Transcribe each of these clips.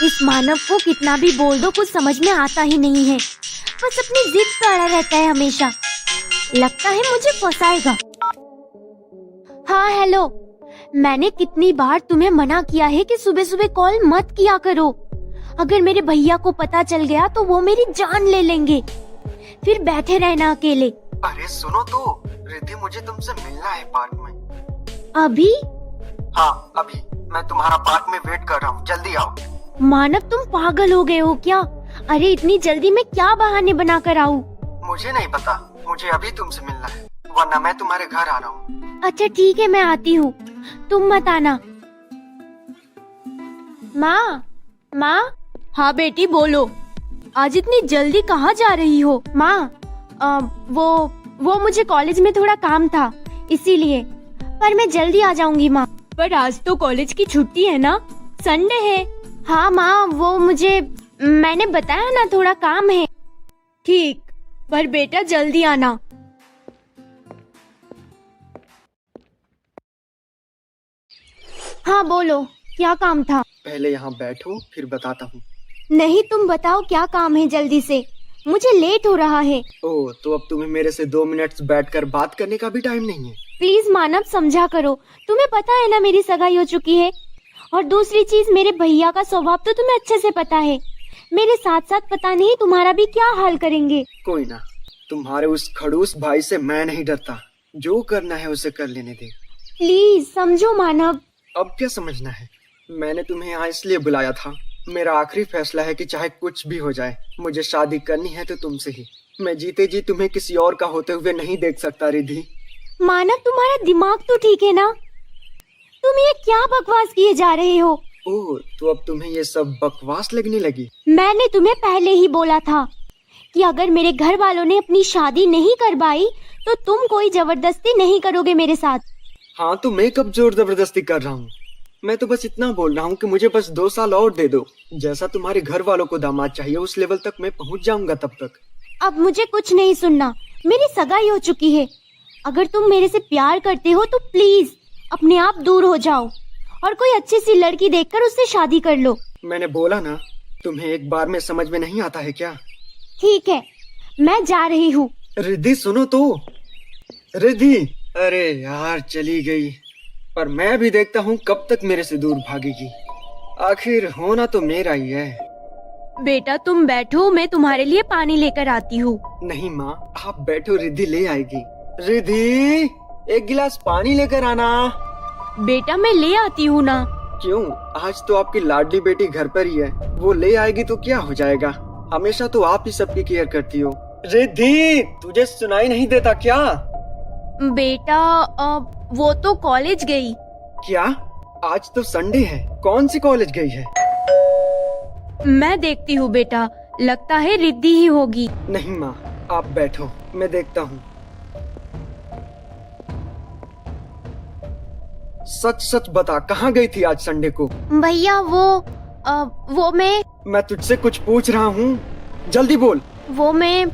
इस मानव को कितना भी बोल दो कुछ समझ में आता ही नहीं है। बस अपनी जिद पे अड़ा रहता है हमेशा। लगता है मुझे फंसाएगा। हाँ हेलो, मैंने कितनी बार तुम्हें मना किया है कि सुबह सुबह कॉल मत किया करो। अगर मेरे भैया को पता चल गया तो वो मेरी जान ले लेंगे। फिर बैठे रहना अकेले। अरे सुनो तो, रिद्धि मुझे तुमसे मिलना है पार्क में। अभी? हाँ अभी, मैं तुम्हारा पार्क में वेट कर रहा हूँ, जल्दी आओ। मानव तुम पागल हो गए हो क्या? अरे इतनी जल्दी मैं क्या बहाने बना कर आऊँ? मुझे नहीं पता, मुझे अभी तुमसे मिलना है, वरना मैं तुम्हारे घर आ रहा हूँ। अच्छा ठीक है, मैं आती हूँ, तुम मत आना। माँ, माँ। हाँ बेटी बोलो, आज इतनी जल्दी कहाँ जा रही हो? माँ वो मुझे कॉलेज में थोड़ा काम था इसीलिए, पर मैं जल्दी आ जाऊंगी माँ। पर आज तो कॉलेज की छुट्टी है ना, संडे है। हाँ माँ, वो मैंने बताया ना थोड़ा काम है। ठीक, पर बेटा जल्दी आना। हाँ बोलो, क्या काम था? पहले यहाँ बैठो फिर बताता हूँ। नहीं तुम बताओ क्या काम है जल्दी से, मुझे लेट हो रहा है। ओह, तो अब तुम्हें मेरे से 2 मिनट बैठकर बात करने का भी टाइम नहीं है? प्लीज मानव समझा करो, तुम्हें पता है ना मेरी सगाई हो चुकी है। और दूसरी चीज, मेरे भैया का स्वभाव तो तुम्हें अच्छे से पता है। मेरे साथ साथ पता नहीं तुम्हारा भी क्या हाल करेंगे। कोई ना, तुम्हारे उस खड़ूस भाई से मैं नहीं डरता, जो करना है उसे कर लेने दे। प्लीज समझो मानव। अब क्या समझना है? मैंने तुम्हें यहाँ इसलिए बुलाया था, मेरा आखिरी फैसला है कि चाहे कुछ भी हो जाए, मुझे शादी करनी है तो तुमसे ही। मैं जीते जी तुम्हें किसी और का होते हुए नहीं देख सकता रिद्धि। मानव तुम्हारा दिमाग तो ठीक है ना? तुम ये क्या बकवास किए जा रहे हो? ओह, तो अब तुम्हें ये सब बकवास लगने लगी? मैंने तुम्हें पहले ही बोला था कि अगर मेरे घर वालों ने अपनी शादी नहीं करवाई तो तुम कोई जबरदस्ती नहीं करोगे मेरे साथ। हाँ तो मैं कब जोर जबरदस्ती कर रहा हूँ? मैं तो बस इतना बोल रहा हूँ कि मुझे बस 2 साल और दे दो। जैसा तुम्हारे घर वालों को दामाद चाहिए उस लेवल तक मैं पहुँच जाऊंगा तब तक। अब मुझे कुछ नहीं सुनना, मेरी सगाई हो चुकी है। अगर तुम मेरे से प्यार करते हो तो प्लीज अपने आप दूर हो जाओ और कोई अच्छी सी लड़की देखकर उससे शादी कर लो। मैंने बोला ना, तुम्हें एक बार में समझ में नहीं आता है क्या? ठीक है, मैं जा रही हूँ। रिद्धि सुनो तो, रिद्धि। अरे यार चली गई, पर मैं भी देखता हूँ कब तक मेरे से दूर भागेगी। आखिर होना तो मेरा ही है। बेटा तुम बैठो, मैं तुम्हारे लिए पानी लेकर आती हूँ। नहीं माँ, आप बैठो, रिद्धि ले आएगी। रिद्धि, एक गिलास पानी लेकर आना। बेटा मैं ले आती हूँ ना। क्यों, आज तो आपकी लाडली बेटी घर पर ही है, वो ले आएगी तो क्या हो जाएगा? हमेशा तो आप ही सबकी केयर करती हो। रिद्धि, तुझे सुनाई नहीं देता क्या? बेटा वो तो कॉलेज गई। क्या? आज तो संडे है, कौन सी कॉलेज गई है? मैं देखती हूँ बेटा, लगता है रिद्धि ही होगी। नहीं माँ, आप बैठो, मैं देखता हूँ। सच सच बता, कहाँ गई थी आज संडे को? भैया वो मैं तुझसे कुछ पूछ रहा हूँ, जल्दी बोल। वो मैं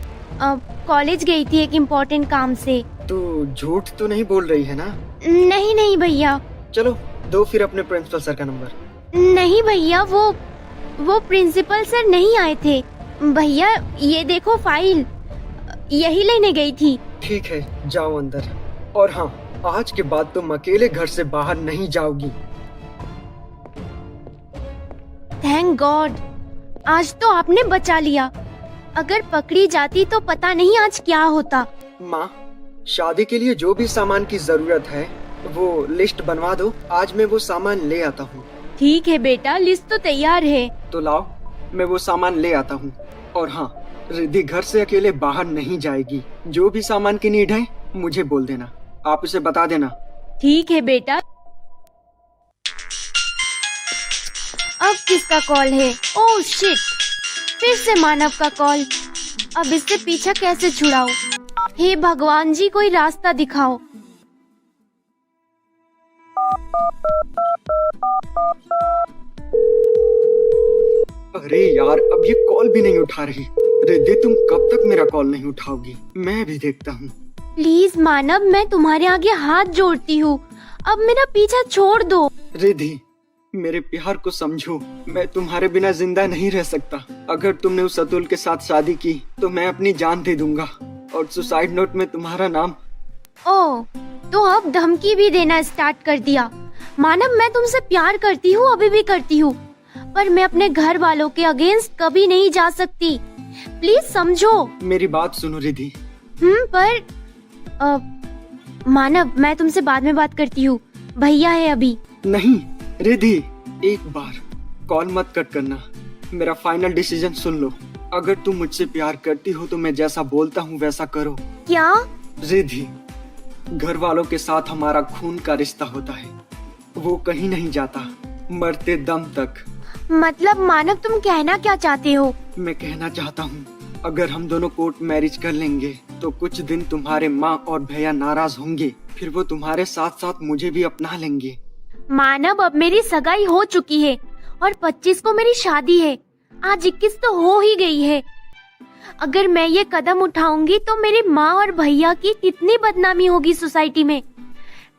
कॉलेज गई थी एक इम्पोर्टेंट काम से। तू झूठ तो नहीं बोल रही है ना? नहीं नहीं भैया। चलो दो फिर अपने प्रिंसिपल सर का नंबर। नहीं भैया, वो प्रिंसिपल सर नहीं आए थे। भैया ये देखो फाइल, यही लेने गई थी। ठीक है, जाओ अंदर। और हाँ, आज के बाद तुम अकेले घर से बाहर नहीं जाओगी। थैंक गॉड, आज तो आपने बचा लिया। अगर पकड़ी जाती तो पता नहीं आज क्या होता। माँ, शादी के लिए जो भी सामान की जरूरत है वो लिस्ट बनवा दो, आज मैं वो सामान ले आता हूँ। ठीक है बेटा, लिस्ट तो तैयार है। तो लाओ, मैं वो सामान ले आता हूँ। और हाँ, रिद्धि घर से अकेले बाहर नहीं जाएगी। जो भी सामान की नीड है मुझे बोल देना, आप उसे बता देना। ठीक है बेटा। अब किसका कॉल है? ओह शिट, फिर से मानव का कॉल। अब इससे पीछा कैसे छुड़ाऊं? हे भगवान जी, कोई रास्ता दिखाओ। अरे यार, अब ये कॉल भी नहीं उठा रही। रिद्धि, तुम कब तक मेरा कॉल नहीं उठाओगी? मैं भी देखता हूँ। प्लीज मानव, मैं तुम्हारे आगे हाथ जोड़ती हूँ, अब मेरा पीछा छोड़ दो। रिद्धि, मेरे प्यार को समझो। मैं तुम्हारे बिना जिंदा नहीं रह सकता। अगर तुमने उस अतुल के साथ शादी की तो मैं अपनी जान दे दूंगा और सुसाइड नोट में तुम्हारा नाम। ओह, तो अब धमकी भी देना स्टार्ट कर दिया। मानव, मैं तुमसे प्यार करती हूँ, अभी भी करती हूँ, पर मैं अपने घर वालों के अगेंस्ट कभी नहीं जा सकती। प्लीज समझो। मेरी बात सुनो रिद्धि। पर मानव, मैं तुमसे बाद में बात करती हूँ, भैया है अभी। नहीं रिद्धि, एक बार कॉल मत कट करना। मेरा फाइनल डिसीजन सुन लो। अगर तुम मुझसे प्यार करती हो तो मैं जैसा बोलता हूँ वैसा करो। क्या? रिद्धि, घर वालों के साथ हमारा खून का रिश्ता होता है, वो कहीं नहीं जाता, मरते दम तक। मतलब मानव, तुम कहना क्या चाहते हो? मैं कहना चाहता हूँ, अगर हम दोनों कोर्ट मैरिज कर लेंगे तो कुछ दिन तुम्हारे माँ और भैया नाराज होंगे, फिर वो तुम्हारे साथ साथ मुझे भी अपना लेंगे। मानव, अब मेरी सगाई हो चुकी है और 25 को मेरी शादी है। आज 21 तो हो ही गई है। अगर मैं ये कदम उठाऊंगी तो मेरी माँ और भैया की कितनी बदनामी होगी सोसाइटी में।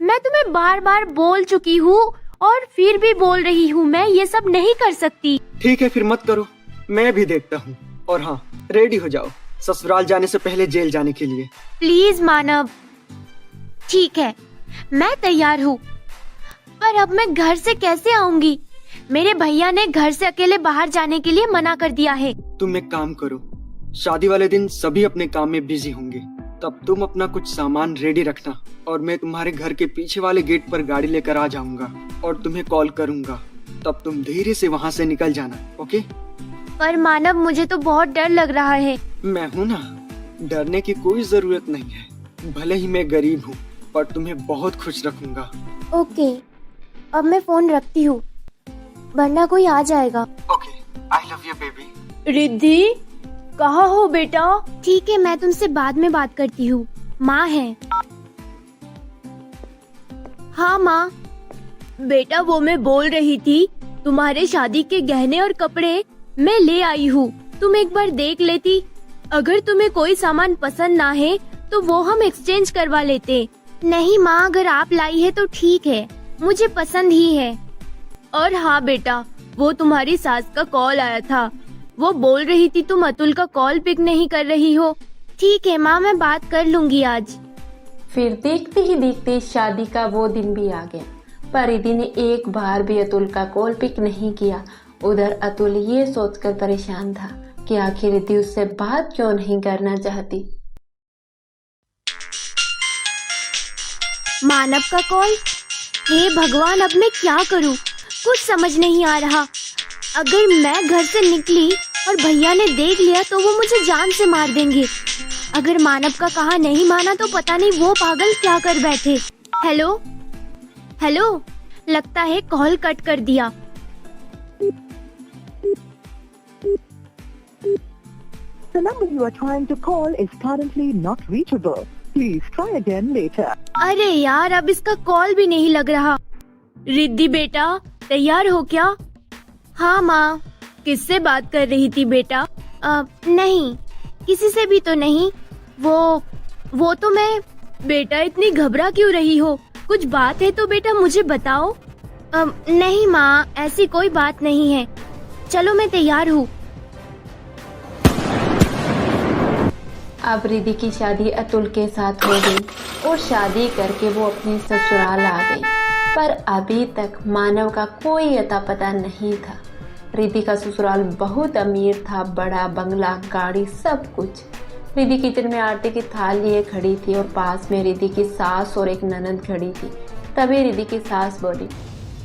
मैं तुम्हें बार बार बोल चुकी हूँ और फिर भी बोल रही हूँ, मैं ये सब नहीं कर सकती। ठीक है, फिर मत करो, मैं भी देखता हूँ। और हाँ, रेडी हो जाओ ससुराल जाने से पहले जेल जाने के लिए। प्लीज मानव। ठीक है, मैं तैयार हूँ, पर अब मैं घर से कैसे आऊंगी? मेरे भैया ने घर से अकेले बाहर जाने के लिए मना कर दिया है। तुम एक काम करो, शादी वाले दिन सभी अपने काम में बिजी होंगे, तब तुम अपना कुछ सामान रेडी रखना और मैं तुम्हारे घर के पीछे वाले गेट पर गाड़ी लेकर आ जाऊंगा और तुम्हें कॉल करूंगा। तब तुम धीरे से वहाँ से निकल जाना, ओके? पर मानव, मुझे तो बहुत डर लग रहा है। मैं हूँ ना, डरने की कोई जरूरत नहीं है। भले ही मैं गरीब हूँ, पर तुम्हें बहुत खुश रखूंगा। ओके, अब मैं फोन रखती हूँ, वरना कोई आ जाएगा। Okay, I love you baby. Riddhi, कहाँ हो बेटा? ठीक है, मैं तुमसे बाद में बात करती हूँ। माँ है। हाँ माँ। बेटा, वो मैं बोल रही थी, तुम्हारे शादी के गहने और कपड़े मैं ले आई हूँ, तुम एक बार देख लेती। अगर तुम्हें कोई सामान पसंद ना है तो वो हम एक्सचेंज करवा लेते। नहीं माँ, अगर आप लाई है तो ठीक है, मुझे पसंद ही है। और हाँ बेटा, वो तुम्हारी सास का कॉल आया था, वो बोल रही थी तुम अतुल का कॉल पिक नहीं कर रही हो। ठीक है माँ, मैं बात कर लूंगी आज। फिर देखते ही देखते शादी का वो दिन भी आ गया, पर रिद्धि ने एक बार भी अतुल का कॉल पिक नहीं किया। उधर अतुल ये सोचकर परेशान था कि आखिर रिद्धि उससे बात क्यों नहीं करना चाहती। मानव का कॉल। हे भगवान, अब मैं क्या करूं? कुछ समझ नहीं आ रहा। अगर मैं घर से निकली और भैया ने देख लिया तो वो मुझे जान से मार देंगे। अगर मानव का कहा नहीं माना तो पता नहीं वो पागल क्या कर बैठे। हेलो हेलो, लगता है कॉल कट कर दिया। The number you are trying to call is currently not reachable. Please try again later. अरे यार, अब इसका कॉल भी नहीं लग रहा। रिद्धि बेटा, तैयार हो क्या? हाँ माँ। किससे बात कर रही थी बेटा? नहीं, किसी से भी तो नहीं। वो तो मैं। बेटा, इतनी घबरा क्यों रही हो? कुछ बात है तो बेटा मुझे बताओ। नहीं माँ, ऐसी कोई बात नहीं है। चलो, मैं तैयार हूँ। अब रिद्धि की शादी अतुल के साथ हो गई और शादी करके वो अपने ससुराल आ गई, पर अभी तक मानव का कोई अता पता नहीं था। रिद्धि का ससुराल बहुत अमीर था, बड़ा बंगला, गाड़ी, सब कुछ। रिद्धि किचन में आटे की थाली खड़ी थी और पास में रिद्धि की सास और एक ननद खड़ी थी। तभी रिद्धि की सास बोली,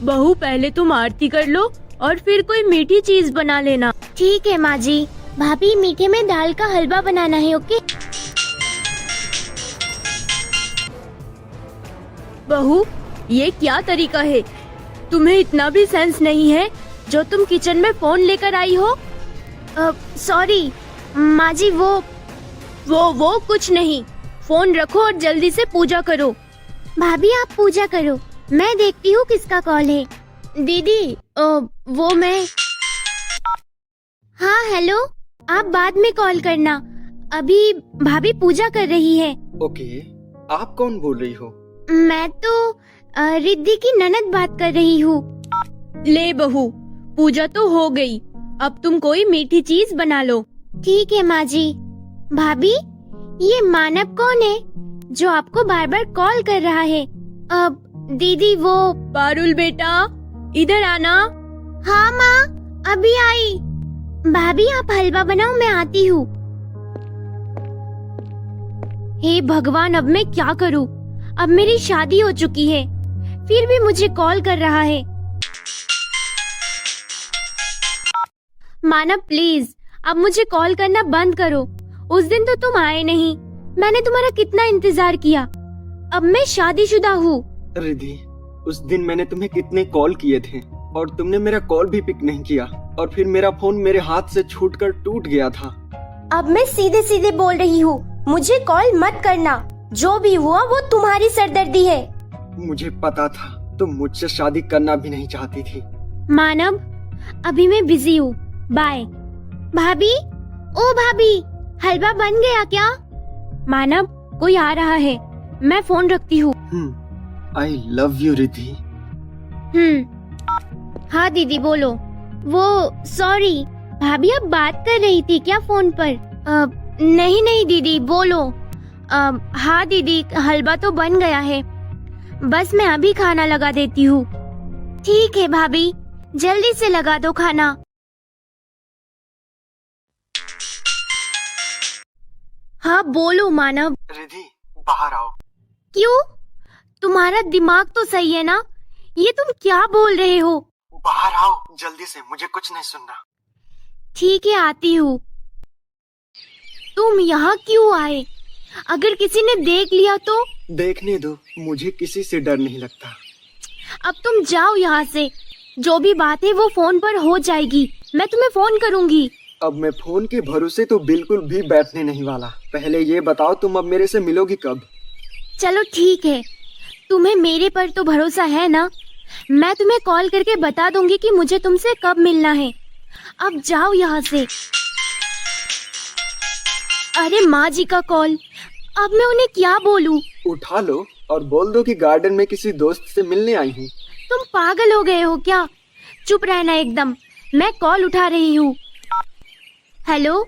बहू, पहले तुम आरती कर लो और फिर कोई मीठी चीज बना लेना। ठीक है माँ जी। भाभी, मीठे में दाल का हलवा बनाना है, ओके? बहू, ये क्या तरीका है? तुम्हें इतना भी सेंस नहीं है जो तुम किचन में फोन लेकर आई हो? सॉरी माँ जी, वो कुछ नहीं। फोन रखो और जल्दी से पूजा करो। भाभी, आप पूजा करो, मैं देखती हूँ किसका कॉल है। दीदी, वो मैं। हाँ हेलो, आप बाद में कॉल करना, अभी भाभी पूजा कर रही है। ओके, आप कौन बोल रही हो? मैं तो रिद्धि की ननद बात कर रही हूँ। ले बहू, पूजा तो हो गई, अब तुम कोई मीठी चीज बना लो। ठीक है माँ जी। भाभी, ये मानव कौन है जो आपको बार बार कॉल कर रहा है? अब दीदी वो पारुल बेटा, इधर आना। हाँ माँ, अभी आई। भाभी आप हलवा बनाओ, मैं आती हूँ। हे भगवान, अब मैं क्या करूँ? अब मेरी शादी हो चुकी है, फिर भी मुझे कॉल कर रहा है। मानव प्लीज, अब मुझे कॉल करना बंद करो। उस दिन तो तुम आए नहीं, मैंने तुम्हारा कितना इंतजार किया। अब मैं शादीशुदा हूँ। रिद्धि, उस दिन मैंने तुम्हें कितने कॉल किए थे और तुमने मेरा कॉल भी पिक नहीं किया, और फिर मेरा फोन मेरे हाथ से छूटकर टूट गया था। अब मैं सीधे सीधे बोल रही हूँ, मुझे कॉल मत करना। जो भी हुआ वो तुम्हारी सरदर्दी है। मुझे पता था तुम मुझसे शादी करना भी नहीं चाहती थी। मानव, अभी मैं बिजी हूँ, बाय। भाभी, ओ भाभी, हलवा बन गया क्या? मानव, कोई आ रहा है, मैं फोन रखती हूँ। I love you Riddhi. हाँ दीदी बोलो। वो सॉरी, भाभी अब बात कर रही थी क्या फोन पर? नहीं नहीं दीदी बोलो। हाँ दीदी, हलवा तो बन गया है, बस मैं अभी खाना लगा देती हूँ। ठीक है भाभी, जल्दी से लगा दो खाना। हाँ बोलो मानव। रिद्धि, बाहर आओ। क्यों? तुम्हारा दिमाग तो सही है ना? ये तुम क्या बोल रहे हो? बाहर आओ जल्दी से, मुझे कुछ नहीं सुनना। ठीक है, आती हूँ। तुम यहाँ क्यों आए? अगर किसी ने देख लिया तो? देखने दो, मुझे किसी से डर नहीं लगता। अब तुम जाओ यहाँ से। जो भी बात है वो फोन पर हो जाएगी, मैं तुम्हें फोन करूँगी। अब मैं फोन के भरोसे तो बिल्कुल भी बैठने नहीं वाला। पहले ये बताओ, तुम अब मेरे से मिलोगी कब? चलो ठीक है, तुम्हें मेरे पर तो भरोसा है ना? मैं तुम्हें कॉल करके बता दूंगी कि मुझे तुमसे कब मिलना है। अब जाओ यहाँ से। अरे माँ जी का कॉल, अब मैं उन्हें क्या बोलूँ? उठा लो और बोल दो कि गार्डन में किसी दोस्त से मिलने आई हूँ। तुम पागल हो गए हो क्या? चुप रहना एकदम, मैं कॉल उठा रही हूँ। हेलो,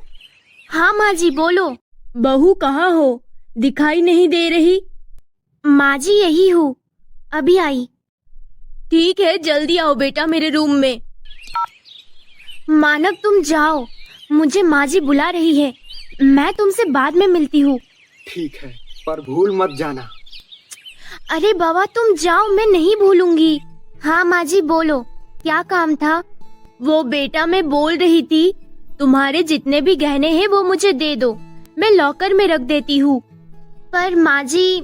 हाँ माँ जी बोलो। बहू कहाँ हो, दिखाई नहीं दे रही? माँ जी यही हूँ, अभी आई। ठीक है, जल्दी आओ बेटा मेरे रूम में। मानव तुम जाओ, मुझे माँ जी बुला रही है, मैं तुमसे बाद में मिलती हूँ। ठीक है, पर भूल मत जाना। अरे बाबा तुम जाओ, मैं नहीं भूलूंगी। हाँ माँ जी बोलो, क्या काम था? वो बेटा मैं बोल रही थी, तुम्हारे जितने भी गहने हैं वो मुझे दे दो, मैं लॉकर में रख देती हूँ। पर माँ जी,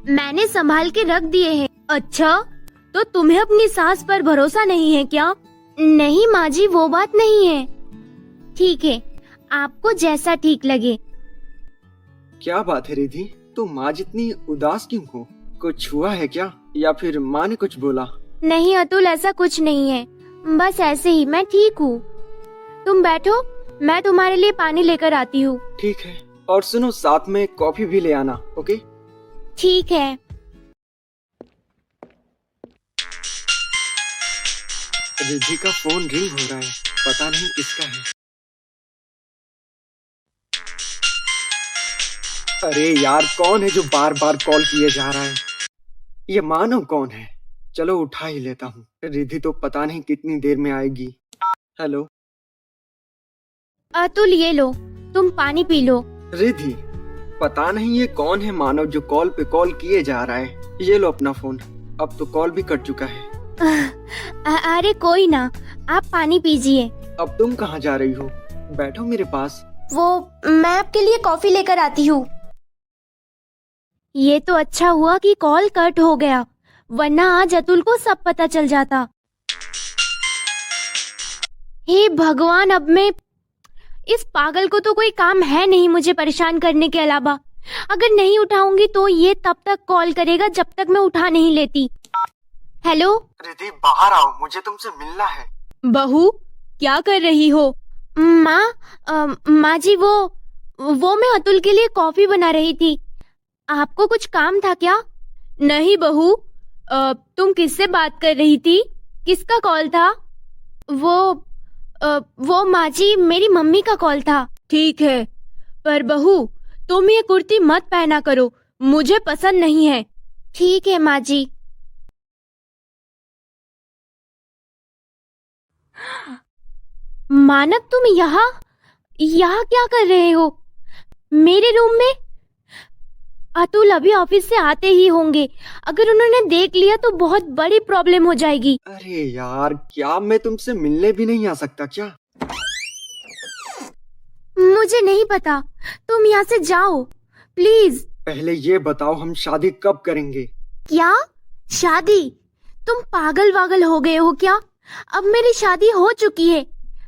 मैंने संभाल के रख दिए हैं। अच्छा, तो तुम्हें अपनी सास पर भरोसा नहीं है क्या? नहीं माँ जी, वो बात नहीं है। ठीक है, आपको जैसा ठीक लगे। क्या बात है रिद्धि, तुम माँ जितनी उदास क्यों हो? कुछ हुआ है क्या, या फिर माँ ने कुछ बोला? नहीं अतुल, ऐसा कुछ नहीं है, बस ऐसे ही, मैं ठीक हूँ। तुम बैठो, मैं तुम्हारे लिए पानी लेकर आती हूँ। ठीक है, और सुनो, साथ में कॉफी भी ले आना, ओके? ठीक है। रिद्धि का फोन रिंग हो रहा है, पता नहीं किसका है। अरे यार, कौन है जो बार बार कॉल किए जा रहा है? ये मानव कौन है? चलो उठा ही लेता हूँ। रिद्धि तो पता नहीं कितनी देर में आएगी। हेलो अतुल ये लो, तुम पानी पी लो। रिद्धि, पता नहीं ये कौन है मानव जो कॉल पे कॉल किए जा रहा है। ये लो अपना फोन, अब तो कॉल भी कट चुका है। अरे कोई ना, आप पानी पीजिए। अब तुम कहाँ जा रही हो? बैठो मेरे पास। वो मैं आपके लिए कॉफी लेकर आती हूँ। ये तो अच्छा हुआ कि कॉल कट हो गया, वरना आज अतुल को सब पता चल जाता। हे भगवान, अब मैं इस पागल को तो कोई काम है नहीं मुझे परेशान करने के अलावा। अगर नहीं उठाऊंगी तो ये तब तक कॉल करेगा जब तक मैं उठा नहीं लेती। हेलो रिद्धि, बाहर आओ, मुझे तुमसे मिलना है। बहू, क्या कर रही हो? माँ जी, वो मैं अतुल के लिए कॉफी बना रही थी। आपको कुछ काम था क्या? नहीं बहू, तुम किससे बात कर रही थी? किसका कॉल था? वो माँ जी, मेरी मम्मी का कॉल था। ठीक है, पर बहू तुम ये कुर्ती मत पहना करो, मुझे पसंद नहीं है। ठीक है माँ जी। मानव, तुम यहाँ यहाँ क्या कर रहे हो मेरे रूम में? अतुल अभी ऑफिस से आते ही होंगे, अगर उन्होंने देख लिया तो बहुत बड़ी प्रॉब्लम हो जाएगी। अरे यार, क्या मैं तुमसे मिलने भी नहीं आ सकता क्या? मुझे नहीं पता, तुम यहाँ से जाओ प्लीज। पहले ये बताओ, हम शादी कब करेंगे? क्या शादी? तुम पागल वागल हो गए हो क्या? अब मेरी शादी हो चुकी है,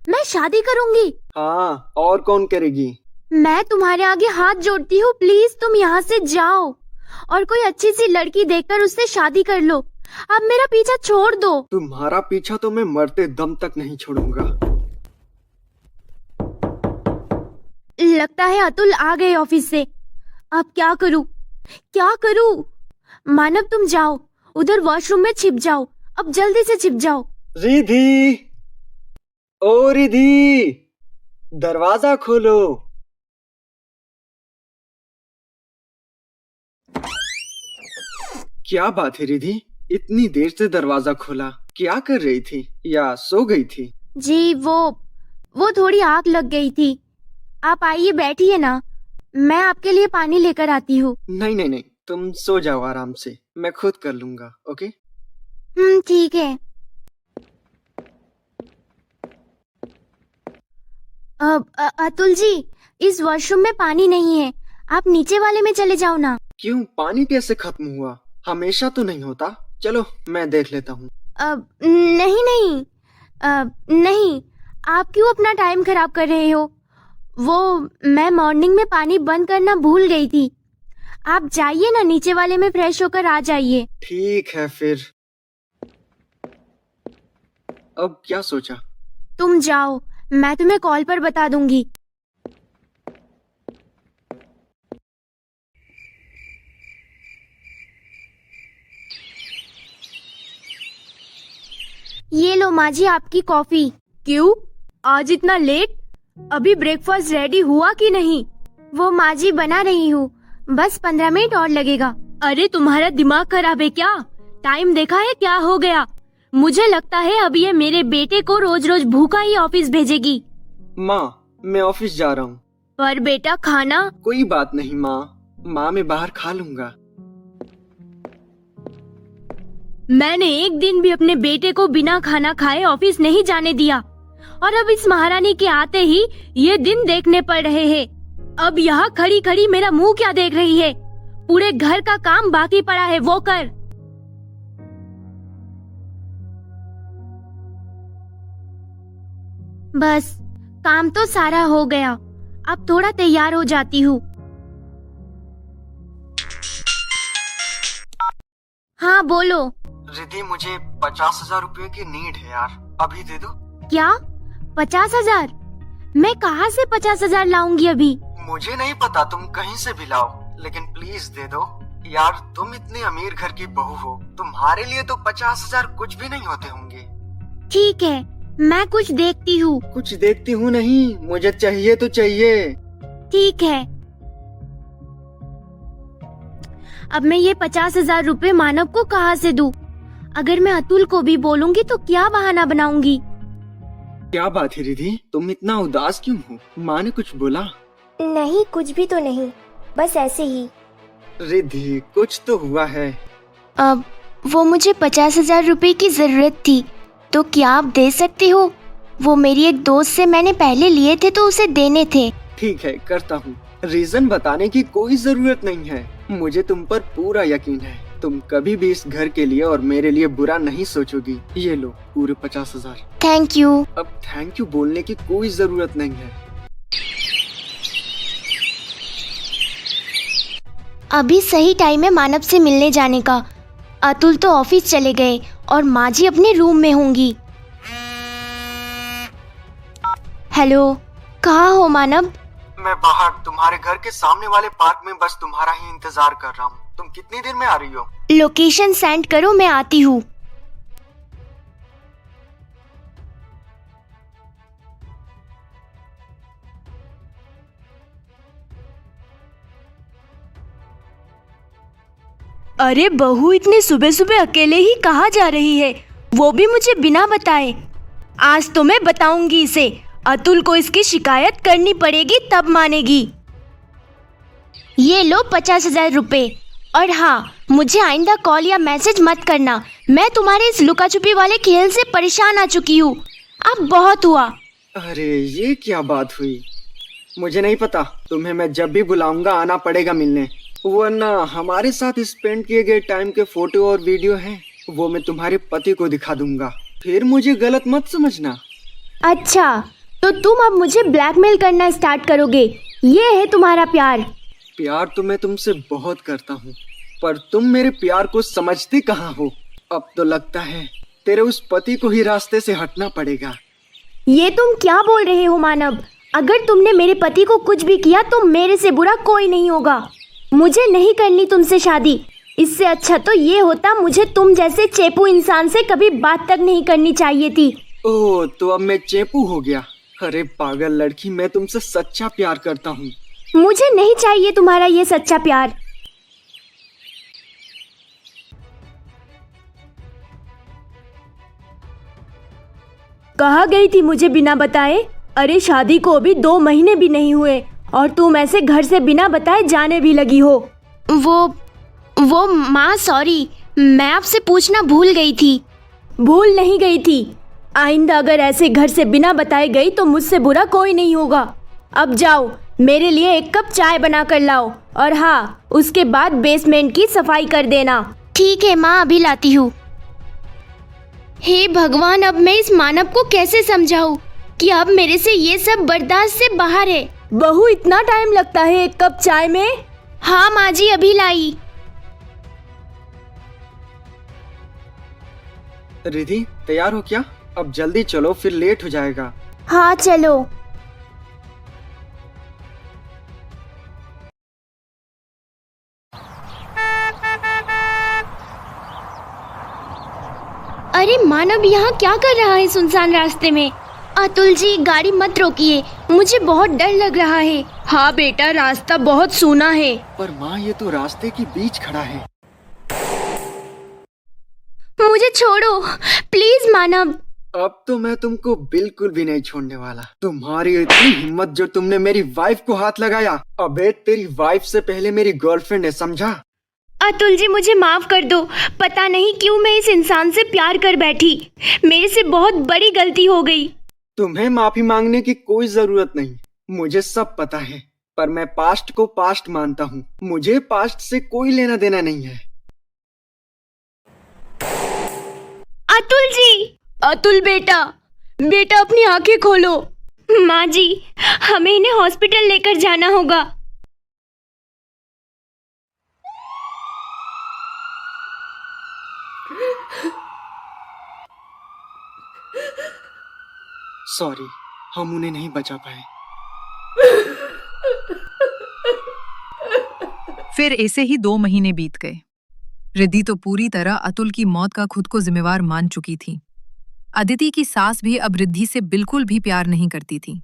मैं शादी करूंगी। हाँ, और कौन करेगी? मैं तुम्हारे आगे हाथ जोड़ती हूँ, प्लीज तुम यहाँ से जाओ और कोई अच्छी सी लड़की देखकर उससे शादी कर लो। अब मेरा पीछा छोड़ दो। तुम्हारा पीछा तो मैं मरते दम तक नहीं छोड़ूंगा। लगता है अतुल आ गए ऑफिस से। अब क्या करूँ, क्या करूँ? मानव, तुम जाओ उधर वॉशरूम में छिप जाओ, अब जल्दी से छिप जाओ। रिधि, ओ रिधि, दरवाजा खोलो। क्या बात है रिधि, इतनी देर से दरवाजा खोला? क्या कर रही थी या सो गई थी? जी वो थोड़ी आग लग गई थी। आप आइए, बैठिए ना, मैं आपके लिए पानी लेकर आती हूँ। नहीं नहीं नहीं, तुम सो जाओ आराम से, मैं खुद कर लूंगा। ओके? ठीक है। अतुल जी, इस वॉशरूम में पानी नहीं है, आप नीचे वाले में चले जाओ ना। क्यों, पानी कैसे खत्म हुआ? हमेशा तो नहीं होता। चलो मैं देख लेता हूँ। नहीं नहीं, नहीं, आप क्यों अपना टाइम खराब कर रहे हो? वो मैं मॉर्निंग में पानी बंद करना भूल गई थी। आप जाइए ना, नीचे वाले में फ्रेश होकर आ जाइए। ठीक है फिर। अब क्या सोचा? तुम जाओ, मैं तुम्हें कॉल पर बता दूंगी। ये लो माँ जी, आपकी कॉफी। क्यों आज इतना लेट? अभी ब्रेकफास्ट रेडी हुआ कि नहीं? वो माँ जी बना रही हूँ, बस 15 मिनट और लगेगा। अरे तुम्हारा दिमाग खराब है क्या? टाइम देखा है क्या हो गया? मुझे लगता है अब ये मेरे बेटे को रोज रोज भूखा ही ऑफिस भेजेगी। माँ, मैं ऑफिस जा रहा हूँ। पर बेटा खाना? कोई बात नहीं माँ, मैं बाहर खा लूंगा। मैंने एक दिन भी अपने बेटे को बिना खाना खाए ऑफिस नहीं जाने दिया, और अब इस महारानी के आते ही ये दिन देखने पड़ रहे हैं। अब यहाँ खड़ी खड़ी मेरा मुंह क्या देख रही है? पूरे घर का काम बाकी पड़ा है, वो कर। बस काम तो सारा हो गया, अब थोड़ा तैयार हो जाती हूँ। हाँ बोलो। रिधि, मुझे 50,000 रुपए की नीड है यार, अभी दे दो। क्या 50,000? मैं कहाँ से 50,000 लाऊंगी अभी? मुझे नहीं पता, तुम कहीं से भी लाओ, लेकिन प्लीज दे दो यार। तुम इतने अमीर घर की बहू हो, तुम्हारे लिए तो 50,000 कुछ भी नहीं होते होंगे। ठीक है, मैं कुछ देखती हूँ। कुछ देखती हूँ नहीं, मुझे चाहिए तो चाहिए। ठीक है, अब मैं ये 50,000 रुपए मानव को कहाँ से दूँ? अगर मैं अतुल को भी बोलूंगी तो क्या बहाना बनाऊंगी? क्या बात है रिधि, तुम इतना उदास क्यों हो? माँ ने कुछ बोला? नहीं, कुछ भी तो नहीं, बस ऐसे ही। रिधि, कुछ तो हुआ है। अब वो मुझे 50,000 रुपए की जरूरत थी, तो क्या आप दे सकते हो? वो मेरी एक दोस्त से मैंने पहले लिए थे तो उसे देने थे। ठीक है, करता हूँ। रीजन बताने की कोई जरूरत नहीं है, मुझे तुम पर पूरा यकीन है। तुम कभी भी इस घर के लिए और मेरे लिए बुरा नहीं सोचोगी। ये लो पूरे 50,000। Thank you. अब थैंक यू बोलने की कोई जरूरत नहीं है। अभी सही टाइम है मानव से मिलने जाने का। अतुल तो ऑफिस चले गए और माँ जी अपने रूम में होंगी। हेलो, कहाँ हो मानव? मैं बाहर तुम्हारे घर के सामने वाले पार्क में बस तुम्हारा ही इंतजार कर रहा हूँ। तुम कितनी देर में आ रही हो? लोकेशन सेंड करो, मैं आती हूँ। अरे बहू इतने सुबह सुबह अकेले ही कहाँ जा रही है, वो भी मुझे बिना बताए। आज तो मैं बताऊंगी इसे, अतुल को इसकी शिकायत करनी पड़ेगी तब मानेगी। ये लो 50,000 रुपए। और हाँ, मुझे आइंदा कॉल या मैसेज मत करना। मैं तुम्हारे इस लुका छुपी वाले खेल से परेशान आ चुकी हूँ। अब बहुत हुआ। अरे ये क्या बात हुई? मुझे नहीं पता, तुम्हें मैं जब भी बुलाऊंगा आना पड़ेगा मिलने, वरना हमारे साथ स्पेंड किए गए टाइम के फोटो और वीडियो हैं वो मैं तुम्हारे पति को दिखा दूंगा। फिर मुझे गलत मत समझना। अच्छा, तो तुम अब मुझे ब्लैकमेल करना स्टार्ट करोगे? ये है तुम्हारा प्यार? प्यार तो मैं तुमसे बहुत करता हूँ, पर तुम मेरे प्यार को समझती कहाँ हो। अब तो लगता है तेरे उस पति को ही रास्ते से हटना पड़ेगा। ये तुम क्या बोल रहे हो मानव? अगर तुमने मेरे पति को कुछ भी किया तो मेरे से बुरा कोई नहीं होगा। मुझे नहीं करनी तुमसे शादी। इससे अच्छा तो ये होता मुझे तुम जैसे चेपू इंसान से कभी बात तक नहीं करनी चाहिए थी। ओह, तो अब मैं चेपू हो गया? अरे पागल लड़की, मैं तुमसे सच्चा प्यार करता हूँ। मुझे नहीं चाहिए तुम्हारा ये सच्चा प्यार। कहाँ गई थी मुझे बिना बताए? अरे शादी को अभी 2 महीने भी नहीं हुए और तुम ऐसे घर से बिना बताए जाने भी लगी हो। वो माँ सॉरी, मैं आपसे पूछना भूल गई थी। भूल नहीं गई थी। आइंदा अगर ऐसे घर से बिना बताए गई तो मुझसे बुरा कोई नहीं होगा। अब जाओ, मेरे लिए 1 कप चाय बना कर लाओ और हाँ, उसके बाद बेसमेंट की सफाई कर देना। ठीक है माँ, अभी लाती हूँ। हे भगवान, अब मैं इस मानव को कैसे समझाऊं कि अब मेरे से ये सब बर्दाश्त से बाहर है। बहू, इतना टाइम लगता है 1 कप चाय में? हाँ माँ जी, अभी लाई। रिधि, तैयार हो क्या? अब जल्दी चलो, फिर लेट हो जाएगा। हाँ चलो। अरे मानव यहाँ क्या कर रहा है सुनसान रास्ते में? अतुल जी, गाड़ी मत रोकिए, मुझे बहुत डर लग रहा है। हाँ बेटा, रास्ता बहुत सूना है। पर माँ, ये तो रास्ते के बीच खड़ा है। मुझे छोड़ो प्लीज मानव। अब तो मैं तुमको बिल्कुल भी नहीं छोड़ने वाला। तुम्हारी इतनी हिम्मत जो तुमने मेरी वाइफ को हाथ लगाया। अबे, तेरी वाइफ से पहले मेरी गर्लफ्रेंड है, समझा? अतुल जी, मुझे माफ कर दो। पता नहीं क्यों मैं इस इंसान से प्यार कर बैठी। मेरे से बहुत बड़ी गलती हो गई। तुम्हें माफी मांगने की कोई जरूरत नहीं, मुझे सब पता है। पर मैं पास्ट को पास्ट मानता हूँ। मुझे पास्ट से कोई लेना देना नहीं है। अतुल जी! अतुल बेटा अपनी आंखें खोलो। माँ जी, हमें इन्हें हॉस्पिटल लेकर जाना होगा। सॉरी, हम उन्हें नहीं बचा पाए। फिर ऐसे ही 2 महीने बीत गए। रिद्धि तो पूरी तरह अतुल की मौत का खुद को जिम्मेवार मान चुकी थी। अदिति की सास भी अब रिद्धि से बिल्कुल भी प्यार नहीं करती थी।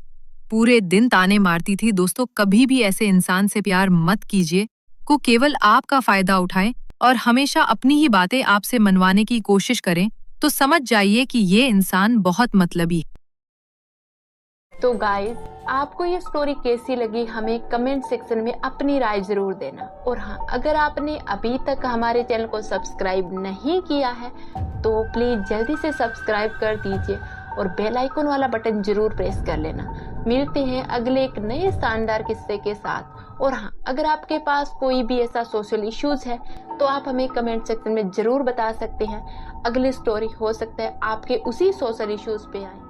पूरे दिन ताने मारती थी, दोस्तों कभी भी ऐसे इंसान से प्यार मत कीजिए को केवल आपका फायदा उठाए और हमेशा अपनी ही बातें आपसे मनवाने की कोशिश करें तो समझ जाइए कि ये इंसान बहुत मतलबी है। तो गाइस, आपको ये स्टोरी कैसी लगी हमें कमेंट सेक्शन में अपनी राय जरूर देना। और हाँ, अगर आपने अभी तक हमारे चैनल को सब्सक्राइब नहीं किया है तो प्लीज जल्दी से सब्सक्राइब कर दीजिए और बेल आइकन वाला बटन जरूर प्रेस कर लेना। मिलते हैं अगले एक नए शानदार किस्से के साथ। और हाँ, अगर आपके पास कोई भी ऐसा सोशल इश्यूज है तो आप हमें कमेंट सेक्शन में जरूर बता सकते हैं। अगली स्टोरी हो सकता है आपके उसी सोशल इश्यूज पे आए।